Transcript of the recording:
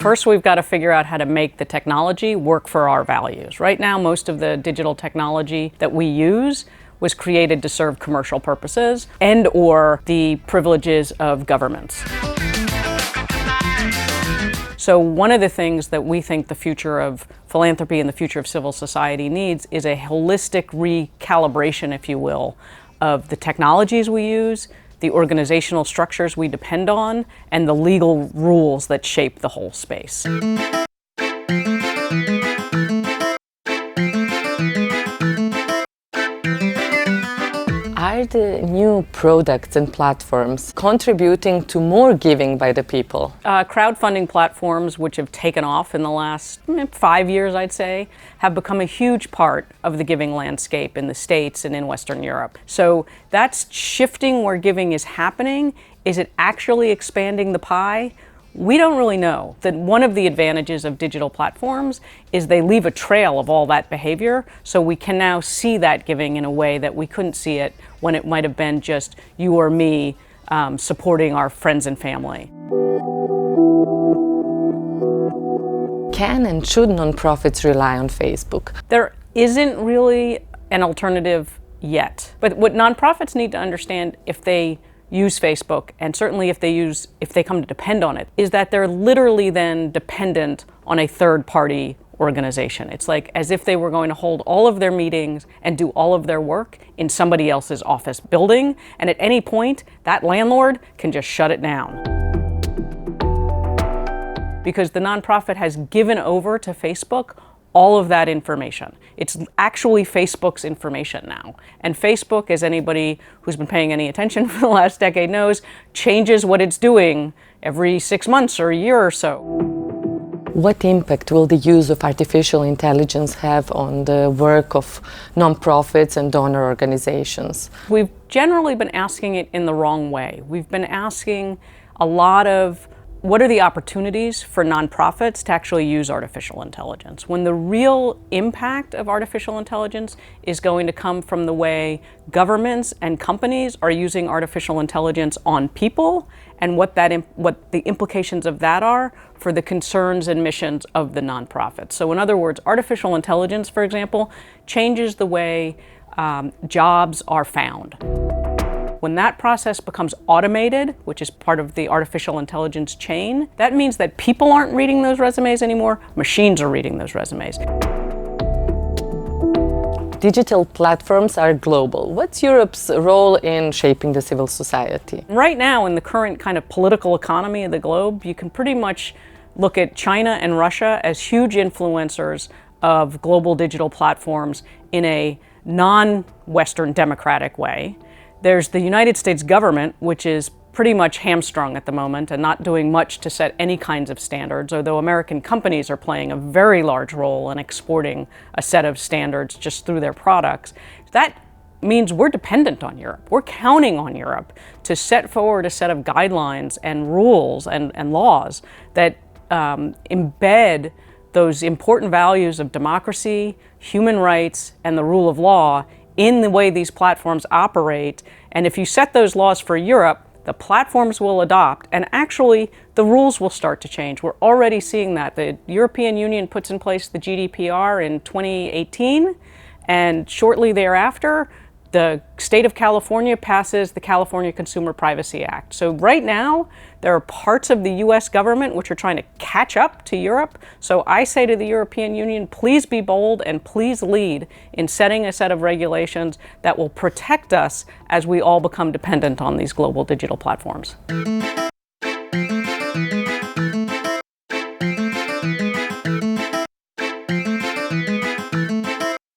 First, we've got to figure out how to make the technology work for our values. Right now, most of the digital technology that we use was created to serve commercial purposes and or the privileges of governments. So one of the things that we think the future of philanthropy and the future of civil society needs is a holistic recalibration, if you will, of the technologies we use, the organizational structures we depend on, and the legal rules that shape the whole space. Are the new products and platforms contributing to more giving by the people? Crowdfunding platforms, which have taken off in the last 5 years, I'd say, have become a huge part of the giving landscape in the States and in Western Europe. So that's shifting where giving is happening. Is it actually expanding the pie? We don't really know. That one of the advantages of digital platforms is they leave a trail of all that behavior, so we can now see that giving in a way that we couldn't see it when it might have been just you or me supporting our friends and family. Can and should nonprofits rely on Facebook? There isn't really an alternative yet. But what nonprofits need to understand if they use Facebook, and certainly if they come to depend on it, is that they're literally then dependent on a third-party organization. It's like as if they were going to hold all of their meetings and do all of their work in somebody else's office building, and at any point, that landlord can just shut it down. Because the nonprofit has given over to Facebook all of that information. It's actually Facebook's information now. And Facebook, as anybody who's been paying any attention for the last decade knows, changes what it's doing every 6 months or a year or so. What impact will the use of artificial intelligence have on the work of nonprofits and donor organizations? We've generally been asking it in the wrong way. We've been asking a lot of what are the opportunities for nonprofits to actually use artificial intelligence, when the real impact of artificial intelligence is going to come from the way governments and companies are using artificial intelligence on people, and what the implications of that are for the concerns and missions of the nonprofits. So in other words, artificial intelligence, for example, changes the way jobs are found. When that process becomes automated, which is part of the artificial intelligence chain, that means that people aren't reading those resumes anymore, machines are reading those resumes. Digital platforms are global. What's Europe's role in shaping the civil society? Right now, in the current kind of political economy of the globe, you can pretty much look at China and Russia as huge influencers of global digital platforms in a non-Western democratic way. There's the United States government, which is pretty much hamstrung at the moment and not doing much to set any kinds of standards, although American companies are playing a very large role in exporting a set of standards just through their products. That means we're dependent on Europe. We're counting on Europe to set forward a set of guidelines and rules and laws that embed those important values of democracy, human rights, and the rule of law in the way these platforms operate. And if you set those laws for Europe, the platforms will adopt, and actually the rules will start to change. We're already seeing that. The European Union puts in place the GDPR in 2018, and shortly thereafter, the state of California passes the California Consumer Privacy Act. So right now, there are parts of the US government which are trying to catch up to Europe. So I say to the European Union, please be bold and please lead in setting a set of regulations that will protect us as we all become dependent on these global digital platforms.